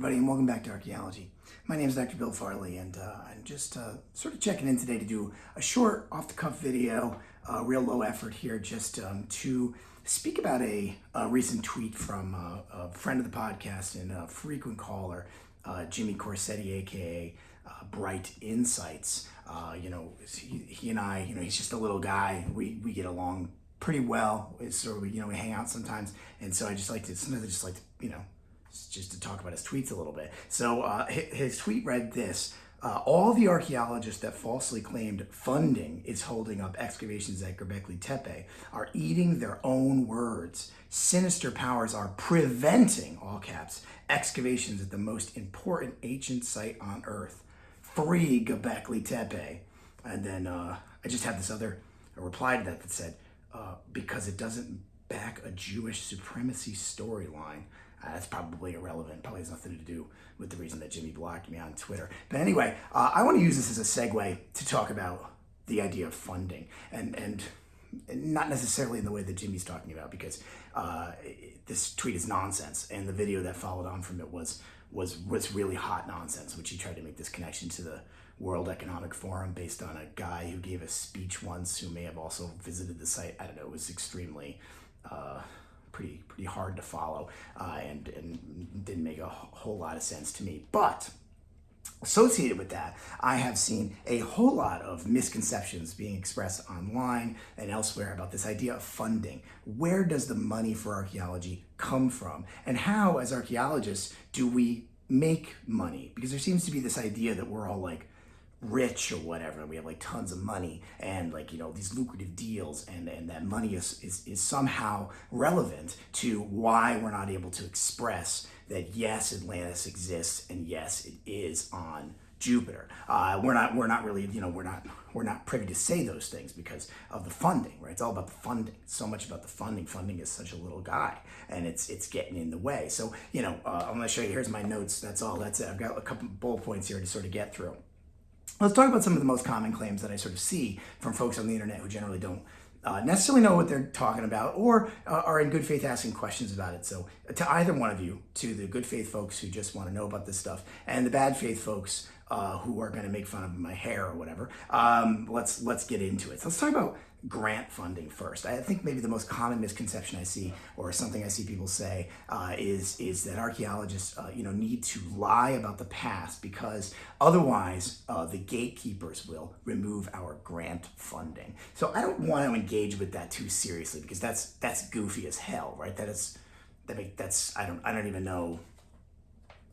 everybody, and welcome back to Archaeology. My name is Dr. Bill Farley, and I'm just sort of checking in today to do a short, off-the-cuff video, real low effort here, just to speak about a recent tweet from a friend of the podcast and a frequent caller, Jimmy Corsetti, aka Bright Insights. He and I, he's just a little guy. We get along pretty well, so we hang out sometimes, and so I just like to just to talk about his tweets a little bit. So his tweet read this: all the archaeologists that falsely claimed funding is holding up excavations at Göbekli Tepe are eating their own words. Sinister powers are preventing, all caps, excavations at the most important ancient site on Earth. Free Göbekli Tepe. And then I just have this other reply to that said, because it doesn't back a Jewish supremacy storyline. That's probably irrelevant, probably has nothing to do with the reason that Jimmy blocked me on Twitter. But anyway, I want to use this as a segue to talk about the idea of funding, and not necessarily in the way that Jimmy's talking about, because this tweet is nonsense, and the video that followed on from it was really hot nonsense, which he tried to make this connection to the World Economic Forum based on a guy who gave a speech once who may have also visited the site. I don't know, it was extremely pretty hard to follow and didn't make a whole lot of sense to me. But associated with that, I have seen a whole lot of misconceptions being expressed online and elsewhere about this idea of funding. Where does the money for archaeology come from? And how, as archaeologists, do we make money? Because there seems to be this idea that we're all like rich or whatever, and we have like tons of money and these lucrative deals, and that money is somehow relevant to why we're not able to express that yes, Atlantis exists and yes, it is on Jupiter. We're not really we're not privy to say those things because of the funding, right? It's all about the funding. It's so much about the funding. Funding is such a little guy, and it's getting in the way. So I'm going to show you. Here's my notes. That's all. That's it. I've got a couple bullet points here to sort of get through. Let's talk about some of the most common claims that I sort of see from folks on the internet who generally don't necessarily know what they're talking about, or are in good faith asking questions about it. So to either one of you, to the good faith folks who just want to know about this stuff, and the bad faith folks who are going to make fun of my hair or whatever, let's get into it. So let's talk about grant funding first. I think maybe the most common misconception I see, or something I see people say, is that archaeologists need to lie about the past, because otherwise the gatekeepers will remove our grant funding. So I don't want to engage with that too seriously, because that's goofy as hell, right? I don't even know.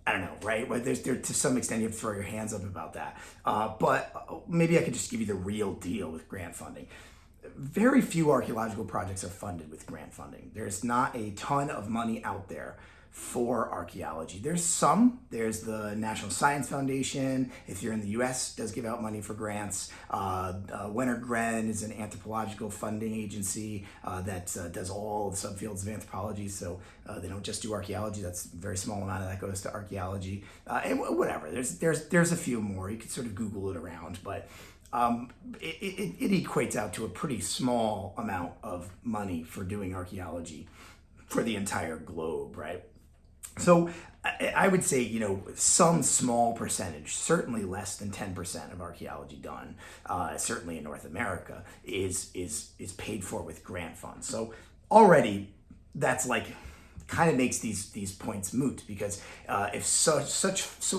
I don't know, right? Well, there to some extent you have to throw your hands up about that. But maybe I could just give you the real deal with grant funding. Very few archaeological projects are funded with grant funding. There's not a ton of money out there for archaeology. There's some. There's the National Science Foundation, if you're in the US, does give out money for grants. Wenner-Gren is an anthropological funding agency that does all the subfields of anthropology, so they don't just do archaeology. That's a very small amount of that goes to archaeology. And whatever, there's a few more. You could sort of Google it around, but it equates out to a pretty small amount of money for doing archaeology for the entire globe, right? So I would say, some small percentage, certainly less than 10% of archaeology done, certainly in North America, is paid for with grant funds. So already that's kind of makes these points moot, because if so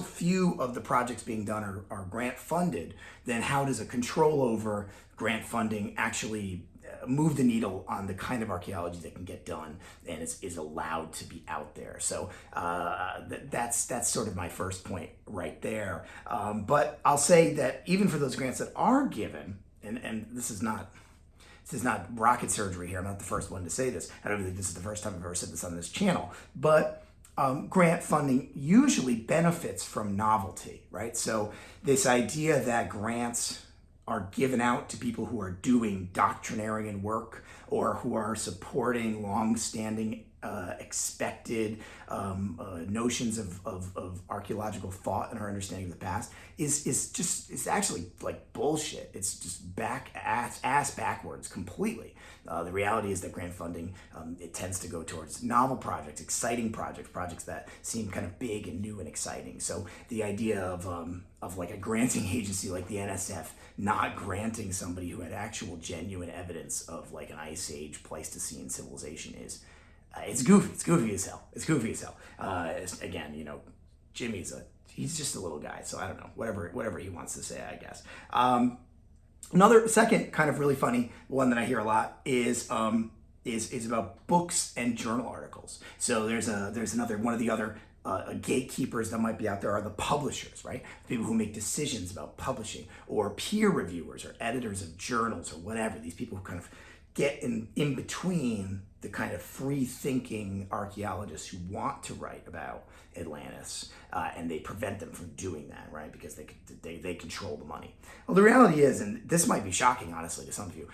few of the projects being done are grant funded, then how does a control over grant funding actually move the needle on the kind of archaeology that can get done and is allowed to be out there? So that's sort of my first point right there. But I'll say that even for those grants that are given, and this is not rocket surgery here. I'm not the first one to say this. I don't think this is the first time I've ever said this on this channel. But grant funding usually benefits from novelty, right? So this idea that grants are given out to people who are doing doctrinarian work or who are supporting long-standing expected notions of archaeological thought and our understanding of the past is actually like bullshit. It's just ass backwards completely. The reality is that grant funding, it tends to go towards novel projects, exciting projects that seem kind of big and new and exciting. So the idea of like a granting agency like the NSF not granting somebody who had actual genuine evidence of like an Ice Age Pleistocene civilization is it's goofy. It's goofy as hell. It's goofy as hell. Again, you know, he's just a little guy, so I don't know. Whatever he wants to say, I guess. Another second kind of really funny one that I hear a lot is about books and journal articles. So there's another one of the other gatekeepers that might be out there are the publishers, right? People who make decisions about publishing, or peer reviewers or editors of journals or whatever. These people who kind of get in between the kind of free-thinking archaeologists who want to write about Atlantis, and they prevent them from doing that, right? Because they control the money. Well, the reality is, and this might be shocking, honestly, to some of you,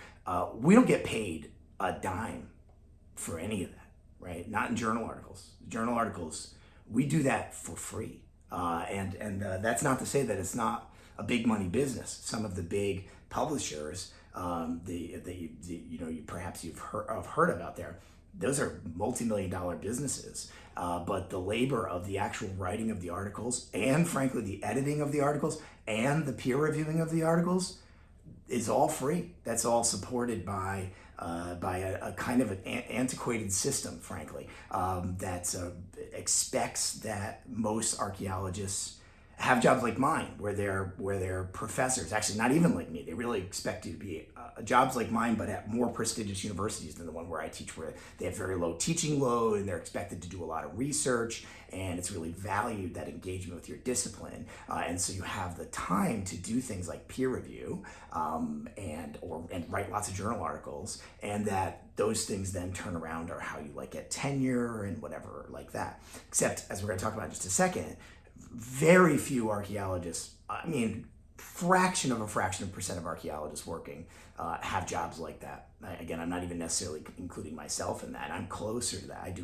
we don't get paid a dime for any of that, right? Not in journal articles. Journal articles, we do that for free, and that's not to say that it's not a big money business. Some of the big publishers, perhaps you've heard about there, those are multi-million-dollar businesses. But the labor of the actual writing of the articles, and frankly the editing of the articles, and the peer reviewing of the articles, is all free. That's all supported by a kind of an antiquated system, frankly, that expects that most archaeologists have jobs like mine, where they're professors. Actually, not even like me. They really expect you to be jobs like mine, but at more prestigious universities than the one where I teach, where they have very low teaching load and they're expected to do a lot of research, and it's really valued, that engagement with your discipline. And so you have the time to do things like peer review and write lots of journal articles, and that those things then turn around are how you like get tenure and whatever like that. Except, as we're going to talk about in just a second, very few archaeologists, I mean, fraction of percent of archaeologists working have jobs like that. Again, I'm not even necessarily including myself in that. I'm closer to that. I do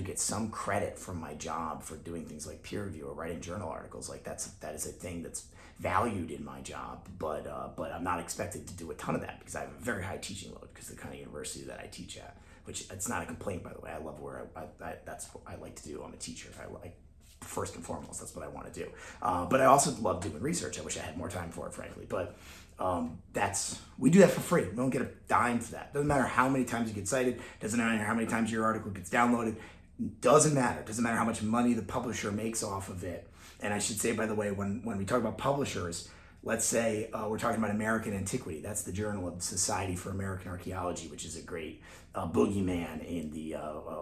get some credit from my job for doing things like peer review or writing journal articles. Like that is a thing that's valued in my job, but I'm not expected to do a ton of that because I have a very high teaching load because of the kind of university that I teach at, which it's not a complaint, by the way. I love where that's what I like to do. I'm a teacher. First and foremost, that's what I want to do. But I also love doing research. I wish I had more time for it, frankly. But we do that for free. We don't get a dime for that. Doesn't matter how many times you get cited. Doesn't matter how many times your article gets downloaded. Doesn't matter. Doesn't matter how much money the publisher makes off of it. And I should say, by the way, when we talk about publishers, let's say we're talking about American Antiquity. That's the Journal of the Society for American Archaeology, which is a great boogeyman in the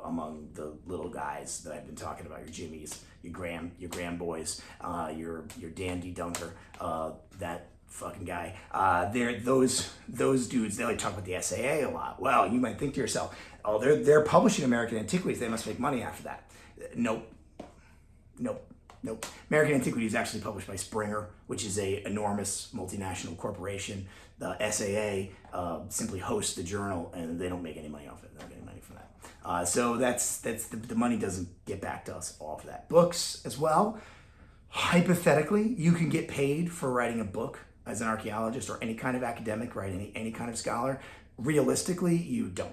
among the little guys that I've been talking about. Your Jimmys, your Graham boys, your Dandy Dunker, that fucking guy. Those dudes. They like talk about the SAA a lot. Well, you might think to yourself, oh, they're publishing American Antiquities. They must make money after that. Nope. American Antiquity is actually published by Springer, which is a enormous multinational corporation. The SAA simply hosts the journal, and they don't make any money off it. They don't get any money from that. So that's the money doesn't get back to us off of that. Books as well. Hypothetically, you can get paid for writing a book as an archaeologist or any kind of academic, right? Any kind of scholar. Realistically, you don't.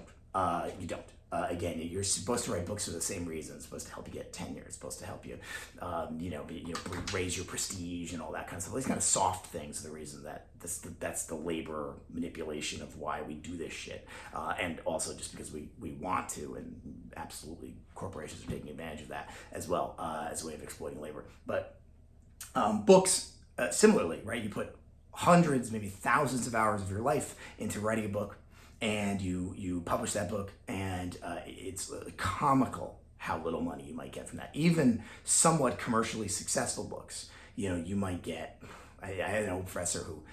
Again, you're supposed to write books for the same reason. It's supposed to help you get tenure. It's supposed to help you, raise your prestige and all that kind of stuff. These kind of soft things are the reason that that's the labor manipulation of why we do this shit. And also just because we want to, and absolutely corporations are taking advantage of that as well as a way of exploiting labor. But books, similarly, right? You put hundreds, maybe thousands of hours of your life into writing a book, and you publish that book, and it's comical how little money you might get from that. Even somewhat commercially successful books, you might get. I had an old professor who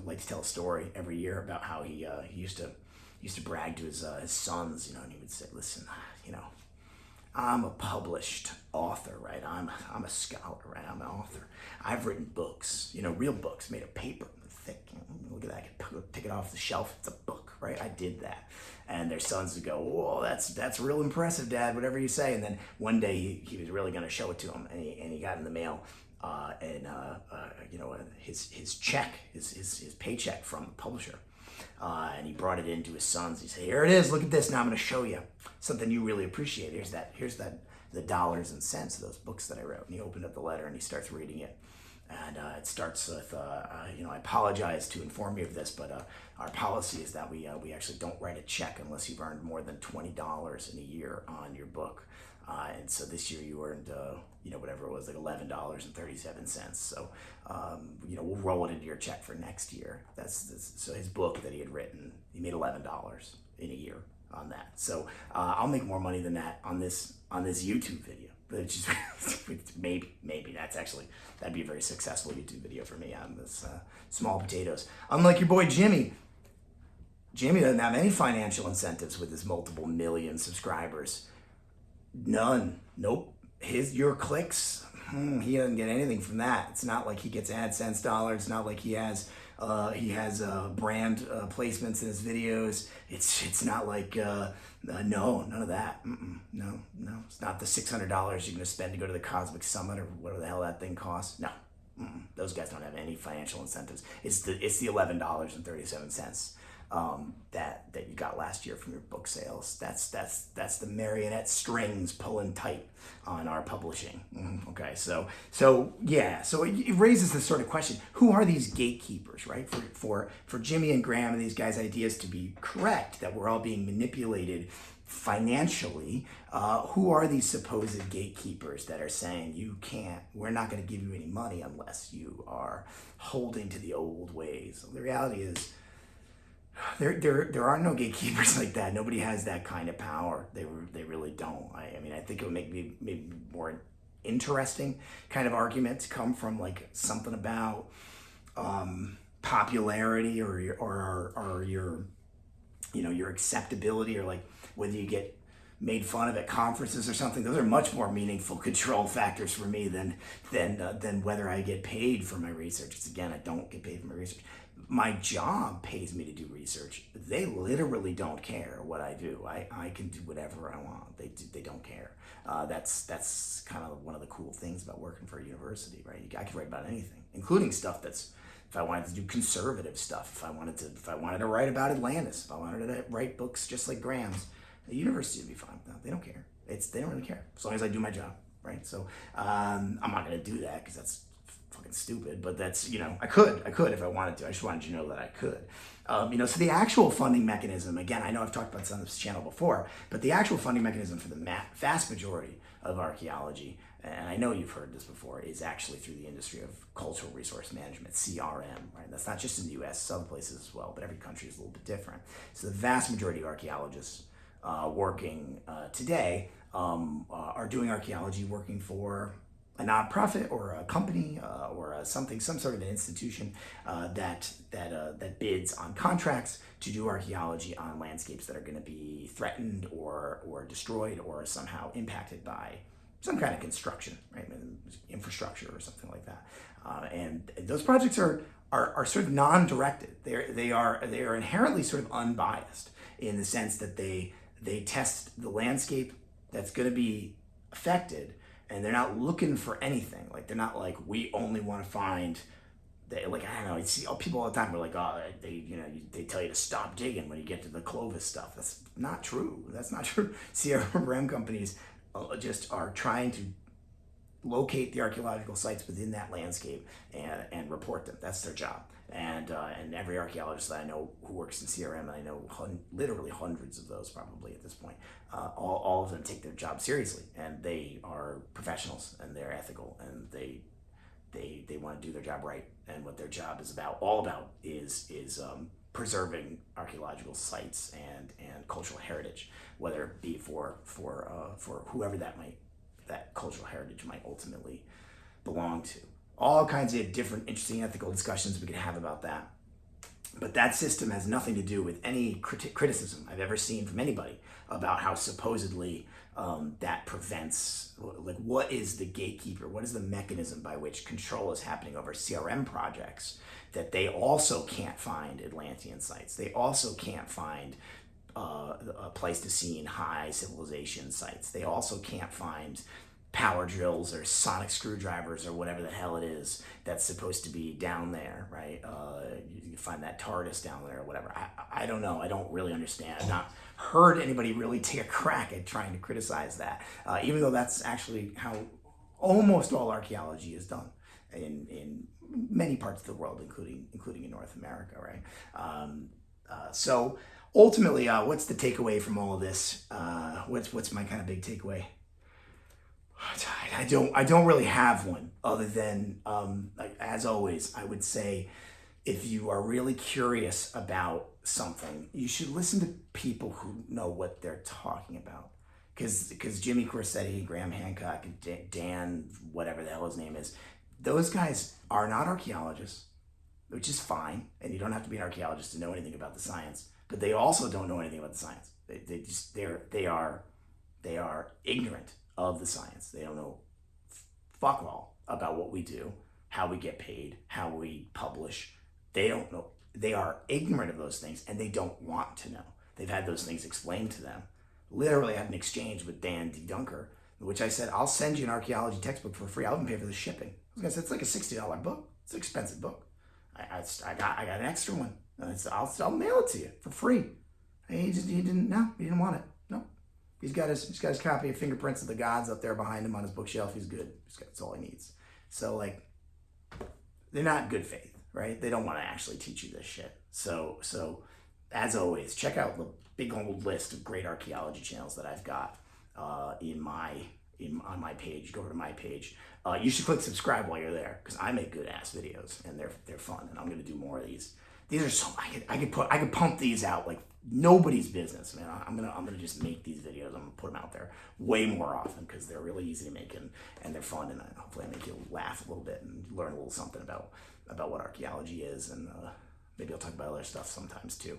liked to tell a story every year about how he used to brag to his sons, and he would say, "Listen, I'm a published author, right? I'm a scholar, right? I'm an author. I've written books, real books made of paper, thick. Look at that, I can pick it off the shelf. It's a book, right? I did that. And their sons would go, "Whoa, that's real impressive, Dad, whatever you say." And then one day he was really going to show it to him, and he got in the mail his check, his paycheck from the publisher. And he brought it in to his sons. He said, "Here it is. Look at this. Now I'm going to show you something you really appreciate. Here's the dollars and cents of those books that I wrote." And he opened up the letter and he starts reading it. And it starts with, I apologize to inform you of this, but our policy is that we actually don't write a check unless you've earned more than $20 in a year on your book. And so this year you earned, whatever it was, like $11.37. So, we'll roll it into your check for next year. So his book that he had written, he made $11 in a year on that. So I'll make more money than that on this YouTube video. Which is maybe that'd be a very successful YouTube video for me on this small potatoes. Unlike your boy Jimmy doesn't have any financial incentives with his multiple million subscribers. None. Nope. Your clicks, he doesn't get anything from that. It's not like he gets AdSense dollars. It's not like he has brand placements in his videos. It's not like no, none of that. No. It's not the $600 you're going to spend to go to the Cosmic Summit or whatever the hell that thing costs. No, those guys don't have any financial incentives. It's the $11.37 that you got last year from your book sales. That's the marionette strings pulling tight on our publishing. Okay, so it raises this sort of question: who are these gatekeepers, right? For Jimmy and Graham and these guys' ideas to be correct, that we're all being manipulated financially. Who are these supposed gatekeepers that are saying we're not going to give you any money unless you are holding to the old ways? The reality is, there are no gatekeepers like that. Nobody has that kind of power. They really don't. I mean, I think it would make maybe more interesting kind of argument to come from like something about popularity or your acceptability, or like whether you get made fun of at conferences or something. Those are much more meaningful control factors for me than whether I get paid for my research. Because again, I don't get paid for my research. My job pays me to do research. They literally don't care what I do. I can do whatever I want. They don't care. That's kind of one of the cool things about working for a university, right? I can write about anything, including stuff that's, if I wanted to do conservative stuff, if I wanted to write about Atlantis, if I wanted to write books just like Graham's, the university would be fine. No, they don't care. They don't really care as long as I do my job, right? So I'm not going to do that because that's fucking stupid, but that's, I could if I wanted to. I just wanted you to know that I could. So the actual funding mechanism, again, I know I've talked about this on this channel before, but the actual funding mechanism for the vast majority of archaeology, and I know you've heard this before, is actually through the industry of cultural resource management, CRM, right? That's not just in the US, it's other places as well, but every country is a little bit different. So the vast majority of archaeologists working today are doing archaeology working for a nonprofit or a company or some sort of an institution that bids on contracts to do archaeology on landscapes that are going to be threatened or destroyed or somehow impacted by some kind of construction, right? Infrastructure or something like that. And those projects are sort of non-directed. They are inherently sort of unbiased in the sense that they test the landscape that's going to be affected, and they're not looking for anything. Like, they're not like, we only want to find, I don't know, I see people all the time who are like, they tell you to stop digging when you get to the Clovis stuff. That's not true. That's not true. CRM companies just are trying to locate the archaeological sites within that landscape and report them. That's their job. And every archaeologist that I know who works in CRM, and I know literally hundreds of those probably at this point, all of them take their job seriously, and they are professionals, and they're ethical, and they want to do their job right. And what their job is all about is preserving archaeological sites and cultural heritage, whether it be for whoever that cultural heritage might ultimately belong to. All kinds of different interesting ethical discussions we could have about that. But that system has nothing to do with any criticism I've ever seen from anybody about how supposedly that prevents, like, what is the gatekeeper? What is the mechanism by which control is happening over CRM projects that they also can't find Atlantean sites? They also can't find Pleistocene high civilization sites. They also can't find power drills or sonic screwdrivers or whatever the hell it is that's supposed to be down there, right? You find that TARDIS down there or whatever. I don't know. I don't really understand. I've not heard anybody really take a crack at trying to criticize that, even though that's actually how almost all archaeology is done in many parts of the world, including in North America, right? So ultimately, what's the takeaway from all of this? What's my kind of big takeaway? I don't really have one other than, as always, I would say if you are really curious about something, you should listen to people who know what they're talking about. Because Jimmy Corsetti, Graham Hancock, and Dan, whatever the hell his name is, those guys are not archaeologists, which is fine. And you don't have to be an archaeologist to know anything about the science. But they also don't know anything about the science. They are ignorant of the science. They don't know fuck all about what we do, how we get paid, how we publish. They don't know. They are ignorant of those things, and they don't want to know. They've had those things explained to them. Literally had an exchange with Dan D. Dunker, in which I said, I'll send you an archaeology textbook for free. I'll even pay for the shipping. I said, it's like a $60 book. It's an expensive book. I got an extra one. I'll mail it to you for free. He didn't want it. No. He's got his copy of Fingerprints of the Gods up there behind him on his bookshelf. He's good. That's all he needs. So, like, they're not in good faith, right? They don't want to actually teach you this shit. So as always, check out the big old list of great archaeology channels that I've got on my page. Go over to my page. You should click subscribe while you're there, because I make good ass videos and they're fun, and I'm gonna do more of these. These are so I could pump these out like nobody's business, man. I'm gonna just make these videos. I'm gonna put them out there way more often because they're really easy to make and they're fun, and hopefully I make you laugh a little bit and learn a little something about what archaeology is, and maybe I'll talk about other stuff sometimes too.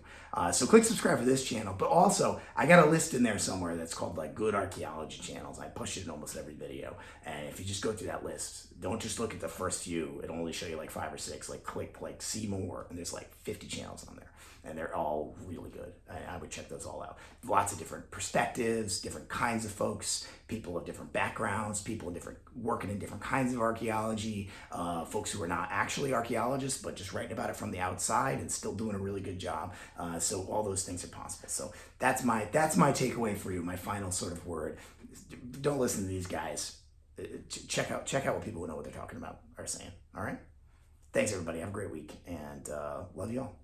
So click subscribe for this channel, but also I got a list in there somewhere that's called like good archaeology channels. I push it in almost every video, and if you just go through that list, don't just look at the first few. It'll only show you like 5 or 6. Like click like see more, and there's like 50 channels on there, and they're all really good. I would check those all out. Lots of different perspectives, different kinds of folks, people of different backgrounds, people working in different kinds of archaeology, folks who are not actually archaeologists but just writing about it from the outside and still doing a really good job. So all those things are possible. So that's my takeaway for you. My final sort of word: don't listen to these guys. Check out what people who know what they're talking about are saying. All right. Thanks everybody. Have a great week, and love you all.